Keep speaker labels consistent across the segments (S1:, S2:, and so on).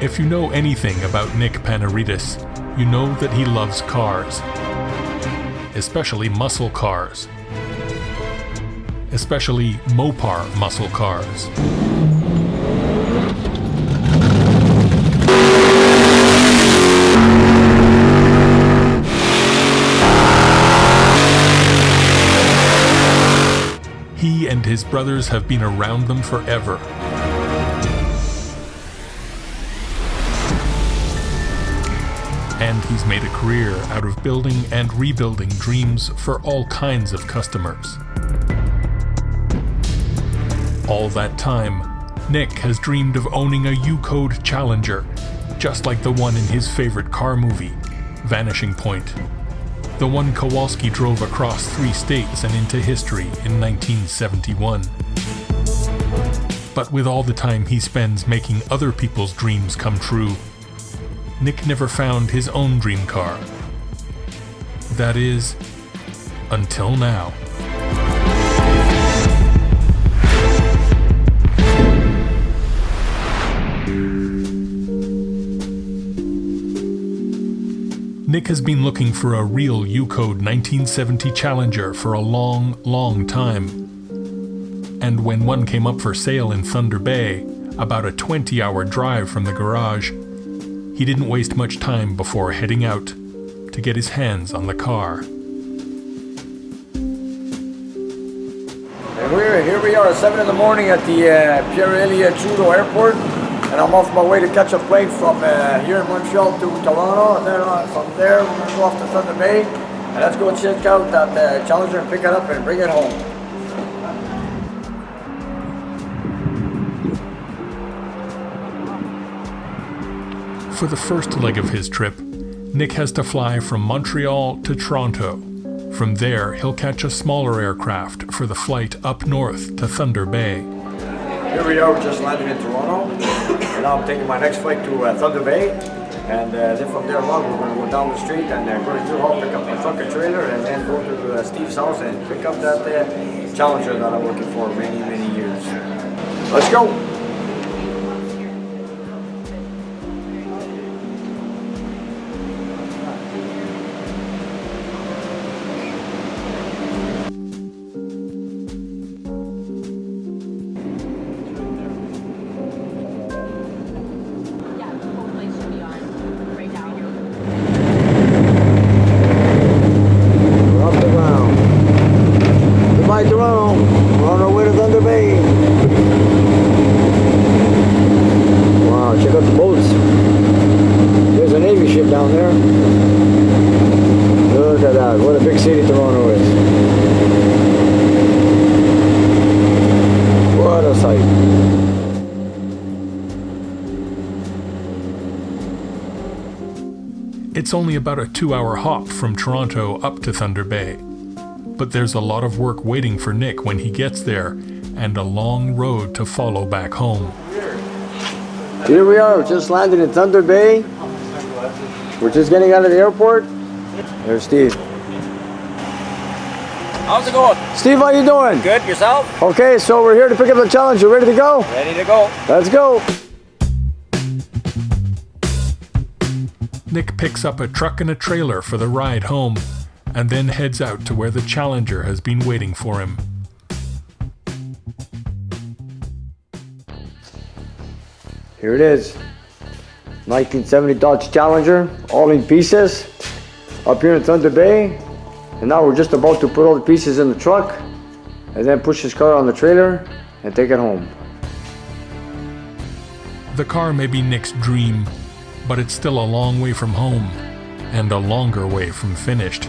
S1: If you know anything about Nick Panaritis, you know that he loves cars, especially muscle cars, especially Mopar muscle cars. He and his brothers have been around them forever. And he's made a career out of building and rebuilding dreams for all kinds of customers. All that time, Nick has dreamed of owning a U-Code Challenger, just like the one in his favorite car movie, Vanishing Point. The one Kowalski drove across 3 states and into history in 1971. But with all the time he spends making other people's dreams come true, Nick never found his own dream car. That is, until now. Nick has been looking for a real U-Code 1970 Challenger for a long, long time. And when one came up for sale in Thunder Bay, about a 20-hour drive from the garage, he didn't waste much time before heading out to get his hands on the car.
S2: And here we are at 7 in the morning at the Pierre-Éliott Trudeau Airport. And I'm off my way to catch a flight from here in Montreal to Toronto, and then from there we're going to go off to Thunder Bay, and let's go check out that Challenger and pick it up and bring it home.
S1: For the first leg of his trip, Nick has to fly from Montreal to Toronto. From there, he'll catch a smaller aircraft for the flight up north to Thunder Bay.
S2: Here we are, we're just landing in Toronto, and now I'm taking my next flight to Thunder Bay, and then from there on we're going to go down the street and go to U-Haul, pick up my truck and trailer, and then go to Steve's house and pick up that Challenger that I'm working for many, many years. Let's go! Toronto, we're on our way to Thunder Bay. Wow, check out the boats. There's a Navy ship down there. Look at that, what a big city Toronto is. What a sight.
S1: It's only about a 2-hour hop from Toronto up to Thunder Bay. But there's a lot of work waiting for Nick when he gets there, and a long road to follow back home.
S2: Here we are, just landed in Thunder Bay. We're just getting out of the airport. There's Steve.
S3: How's it going?
S2: Steve, how you doing?
S3: Good, yourself?
S2: Okay, so we're here to pick up the Challenger. Ready to go?
S3: Ready to go.
S2: Let's go.
S1: Nick picks up a truck and a trailer for the ride home, and then heads out to where the Challenger has been waiting for him.
S2: Here it is. 1970 Dodge Challenger, all in pieces, up here in Thunder Bay. And now we're just about to put all the pieces in the truck, and then push this car on the trailer and take it home.
S1: The car may be Nick's dream, but it's still a long way from home, and a longer way from finished.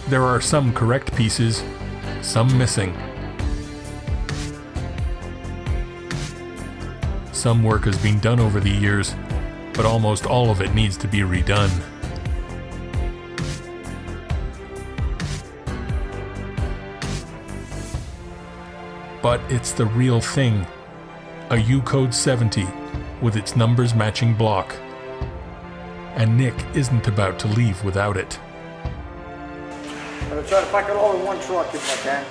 S1: There are some correct pieces, some missing. Some work has been done over the years, but almost all of it needs to be redone. But it's the real thing, a U-Code 70 with its numbers matching block. And Nick isn't about to leave without it.
S2: I'm going to try to pack it all in one truck if I can.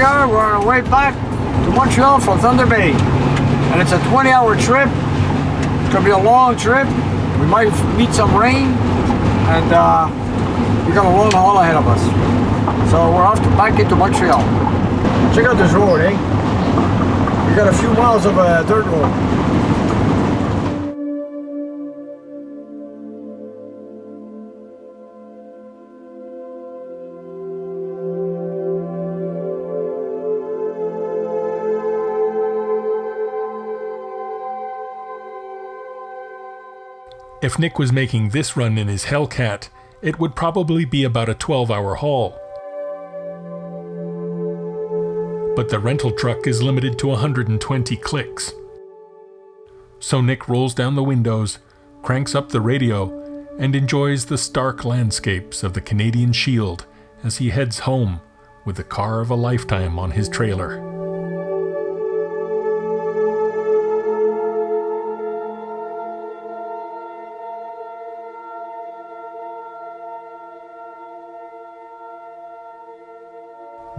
S2: we are. We're on our way back to Montreal from Thunder Bay. And it's a 20-hour trip. It's gonna be a long trip. We might meet some rain. And we got a long haul ahead of us. So we're off back into Montreal. Check out this road, eh? We got a few miles of dirt road.
S1: If Nick was making this run in his Hellcat, it would probably be about a 12-hour haul. But the rental truck is limited to 120 clicks. So Nick rolls down the windows, cranks up the radio, and enjoys the stark landscapes of the Canadian Shield as he heads home with the car of a lifetime on his trailer.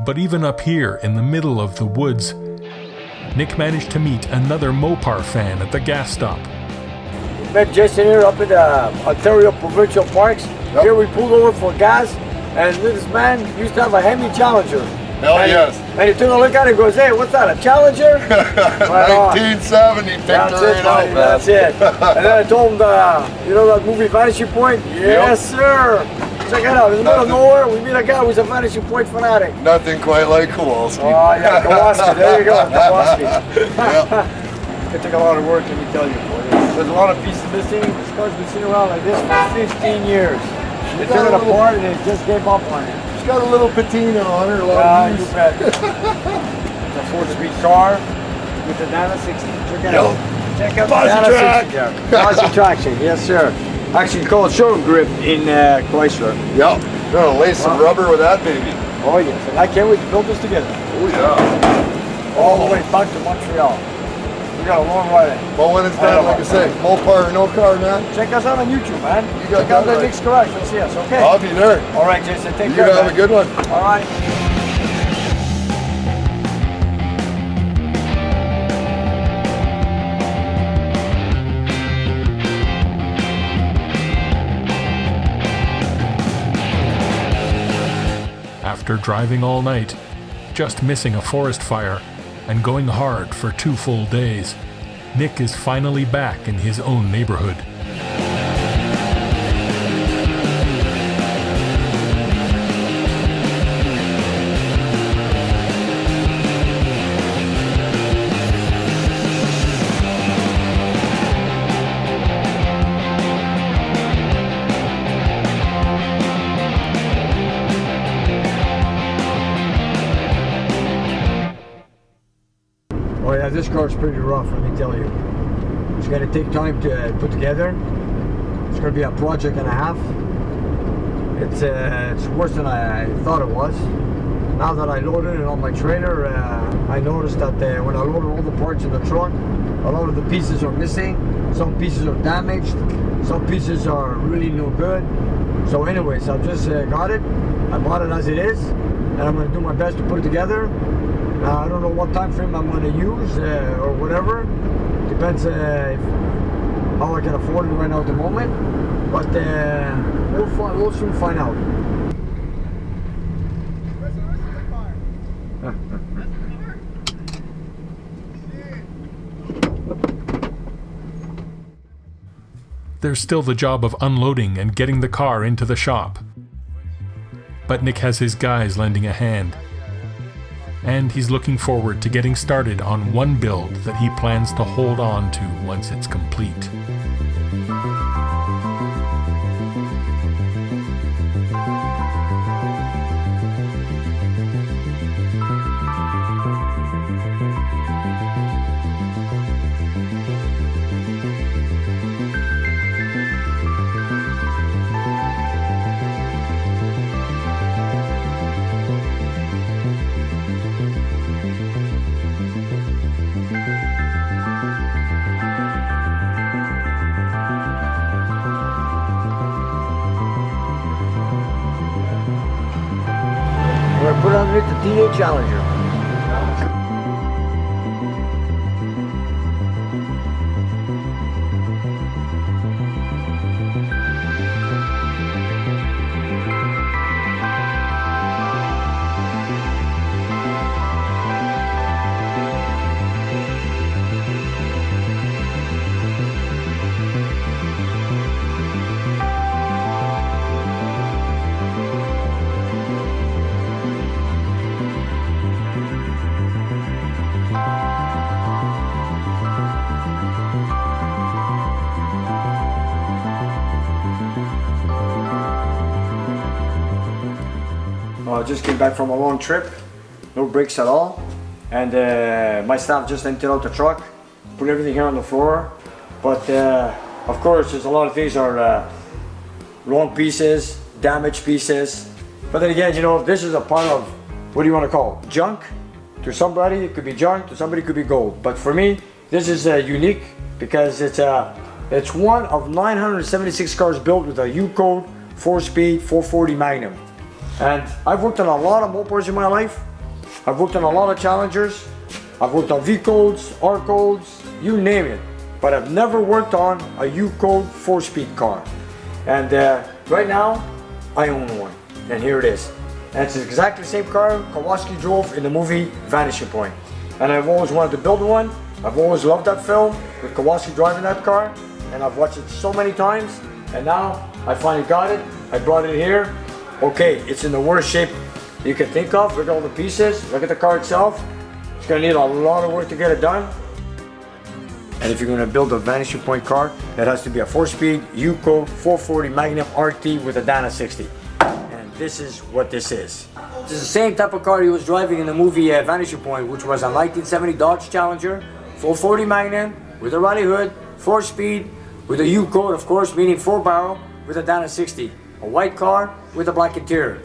S1: But even up here in the middle of the woods, Nick managed to meet another Mopar fan at the gas stop.
S2: Met Jason here up in the Ontario Provincial Parks.
S3: Yep.
S2: Here we pulled over for gas, and this man used to have a Hemi Challenger.
S3: Hell
S2: and
S3: yes.
S2: And he took a look at it and goes, hey, what's that, a Challenger? Right on.
S3: 1970, picked
S2: That's
S3: her
S2: it,
S3: right
S2: buddy,
S3: out,
S2: that's
S3: man.
S2: it. And then I told him, you know that movie Vanishing Point? Yes, sir. Check it out. In the middle of nowhere, we meet a guy who's a Vanishing Point fanatic.
S3: Nothing quite like Kowalski.
S2: Oh, yeah, Kowalski. There you go, Kowalski.
S3: Yeah.
S2: It took a lot of work, let me tell you. There's a lot of pieces missing. This car's been sitting around like this for 15 years. They took it apart and they just gave up on it.
S3: She's got a little patina on her. A lot of
S2: You
S3: use.
S2: bet. It's a 4-speed car with the Nano 60. Check it out. Check out the Nano 60 there. Positive traction, yes sir. Actually called showroom grip in Chrysler.
S3: Yep. Gonna lace some rubber with that baby.
S2: Oh yes, and I can't wait to build this together.
S3: Oh yeah.
S2: All the way back to Montreal. We got a long ride.
S3: But when it's done, like I say, Mopar or no car, man.
S2: Check us out on YouTube, man.
S3: You got
S2: Check out
S3: that
S2: the
S3: right.
S2: Nick's Garage. Let's see us, okay?
S3: I'll be there.
S2: All right, Jason. Take
S3: You
S2: care.
S3: have
S2: man.
S3: a good one.
S2: All right.
S1: After driving all night, just missing a forest fire, and going hard for 2 full days, Nick is finally back in his own neighborhood.
S2: Oh yeah, this car's pretty rough, let me tell you. It's gonna take time to put together. It's gonna be a project and a half. It's worse than I thought it was. Now that I loaded it on my trailer, I noticed that when I loaded all the parts in the truck, a lot of the pieces are missing. Some pieces are damaged. Some pieces are really no good. So anyways, I've just got it. I bought it as it is, and I'm gonna do my best to put it together. I don't know what time frame I'm going to use or whatever. Depends how I can afford it right now at the moment. But we'll soon find out.
S1: There's still the job of unloading and getting the car into the shop. But Nick has his guys lending a hand. And he's looking forward to getting started on one build that he plans to hold on to once it's complete.
S2: We're going to put underneath the TA Challenger. I just came back from a long trip, no brakes at all. And my staff just emptied out the truck, put everything here on the floor. But of course, there's a lot of things are wrong pieces, damaged pieces. But then again, you know, this is a part of, what do you want to call it? Junk? To somebody, it could be junk, to somebody, it could be gold. But for me, this is unique because it's one of 976 cars built with a U-code 4-speed 440 Magnum. And I've worked on a lot of mopars in my life. I've worked on a lot of Challengers. I've worked on V-codes, R-codes, you name it. But I've never worked on a U-code 4-speed car. And right now, I own one. And here it is. And it's exactly the same car Kowalski drove in the movie Vanishing Point. And I've always wanted to build one. I've always loved that film with Kowalski driving that car. And I've watched it so many times. And now I finally got it. I brought it here. Okay, it's in the worst shape you can think of. Look at all the pieces. Look at the car itself. It's gonna need a lot of work to get it done. And if you're gonna build a Vanishing Point car, it has to be a 4-speed U-code 440 Magnum RT with a Dana 60. And this is what this is. This is the same type of car he was driving in the movie Vanishing Point, which was a 1970 Dodge Challenger, 440 Magnum with a rally hood, 4-speed with a U-code, of course, meaning 4-barrel with a Dana 60. A white car with a black interior.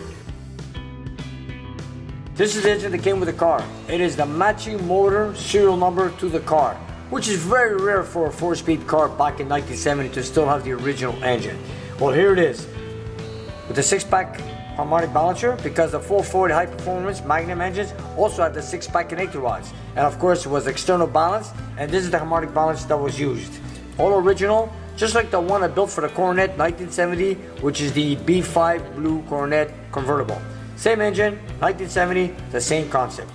S2: This is the engine that came with the car. It is the matching motor serial number to the car, which is very rare for a 4-speed car back in 1970 to still have the original engine. Well, here it is with the 6-pack harmonic balancer, because the 440 high performance Magnum engines also had the 6-pack connector rods. And of course, it was external balance, and this is the harmonic balance that was used. All original, just like the one I built for the Coronet 1970, which is the B5 Blue Coronet convertible. Same engine, 1970, the same concept.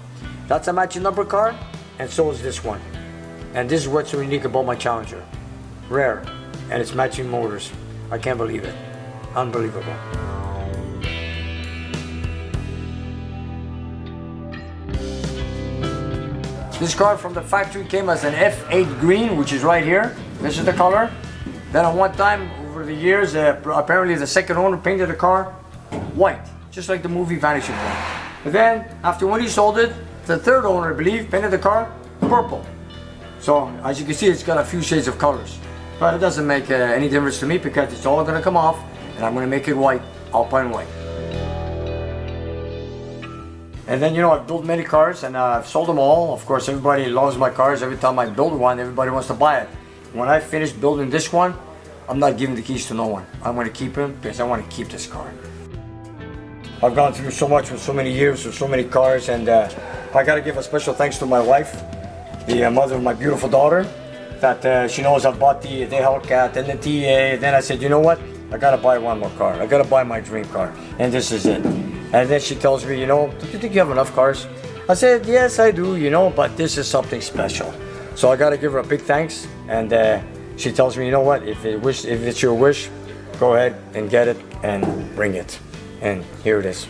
S2: That's a matching number car, and so is this one. And this is what's so unique about my Challenger. Rare, and it's matching motors. I can't believe it. Unbelievable. This car from the factory came as an F8 green, which is right here. This is the color. Then at one time, over the years, apparently the second owner painted the car white, just like the movie Vanishing Point. But then, after when he sold it, the third owner, I believe, painted the car purple. So, as you can see, it's got a few shades of colors. But it doesn't make any difference to me because it's all going to come off, and I'm going to make it white, Alpine white. And then, you know, I've built many cars and I've sold them all. Of course, everybody loves my cars. Every time I build one, everybody wants to buy it. When I finish building this one, I'm not giving the keys to no one. I'm going to keep them because I want to keep this car. I've gone through so much with so many years, with so many cars, and I got to give a special thanks to my wife, the mother of my beautiful daughter, that she knows I've bought the Hellcat and the TA. Then I said, you know what? I got to buy one more car. I got to buy my dream car, and this is it. And then she tells me, you know, don't you think you have enough cars? I said, yes, I do, you know, but this is something special. So I got to give her a big thanks. And she tells me, you know what, if it's your wish, go ahead and get it and bring it. And here it is.